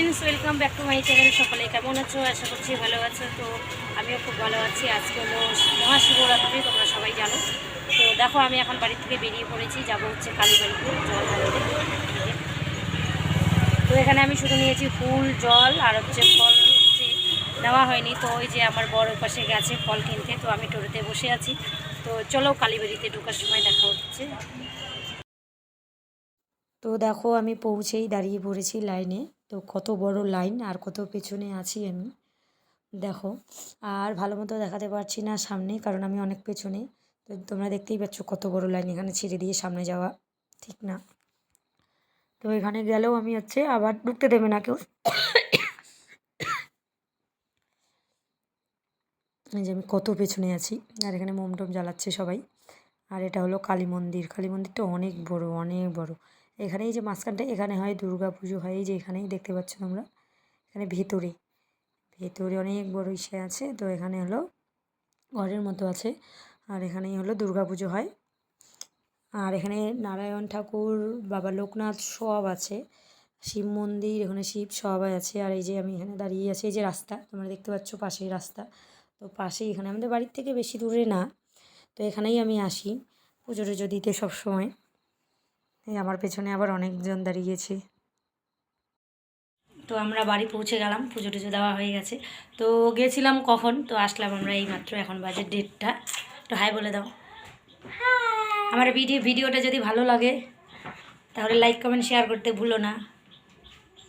Friends, welcome back to my channel. সকলে কেমন আছো? আশা করছি ভালো আছো। তো আমিও খুব ভালো আছি। আজকে হলো মহাশিবরাত্রি, তোমরা সবাই জানো। তো দেখো, আমি এখন বাড়ি থেকে বেরিয়ে পড়েছি, যাব হচ্ছে কালীবাড়িতে জল ঢালতে। তো এখানে আমি শুধু নিয়েছি ফুল, জল আর হচ্ছে ফল হচ্ছে নেওয়া হয়নি। তো ওই যে আমার বড় পাশে গেছে ফল কিনতে, তো আমি টোটোতে বসে আছি। তো চলো, কালীবাড়িতে ঢোকার সময় দেখা হচ্ছে। তো দেখো, আমি পৌঁছেই দাঁড়িয়ে পড়েছি লাইনে। তো কত বড় লাইন আর কত পেছনে আছি আমি, দেখো। আর ভালো মতো দেখাতে পারছি না সামনে, কারণ আমি অনেক পেছনে। তো তোমরা দেখতেই পাচ্ছ কত বড় লাইন, এখানে ছেড়ে দিয়ে সামনে যাওয়া ঠিক না। তো এখানে গেলেও আমি হচ্ছে আবার ঢুকতে দেবে না কেউ। এই যে আমি কত পেছনে আছি, আর এখানে মোমটোম জ্বালাচ্ছে সবাই। আর এটা হলো কালী মন্দির। কালী মন্দিরটা অনেক বড়, অনেক বড়। এখানে এই যে মাঝখানটা, এখানে হয় দুর্গা পুজো হয়। এই যে এখানেই দেখতে পাচ্ছ তোমরা, এখানে ভেতরে ভেতরে অনেক বড় ইসে আছে। তো এখানে হলো ঘরের মতো আছে, আর এখানেই হলো দুর্গা পুজো হয়। আর এখানে নারায়ণ ঠাকুর, বাবা লোকনাথ সব আছে, শিব মন্দির, এখানে শিব সবাই আছে। আর এই যে আমি এখানে দাঁড়িয়ে আছি, এই যে রাস্তা তোমরা দেখতে পাচ্ছ, পাশেই রাস্তা। তো পাশেই, এখানে আমাদের বাড়ির থেকে বেশি দূরে না। তো এখানেই আমি আসি পুজো টুজো দিতে সবসময়। এই আমার পেছনে আবার অনেকজন দাঁড়িয়েছে। তো আমরা বাড়ি পৌঁছে গেলাম, পুজো টুজো দেওয়া হয়ে গেছে। তো গেছিলাম কখন, তো আসলাম আমরা এই মাত্র, এখন বাজে 1:30। তো হাই বলে দাও। আমার ভিডিওটা যদি ভালো লাগে তাহলে লাইক কমেন্ট শেয়ার করতে ভুলো না।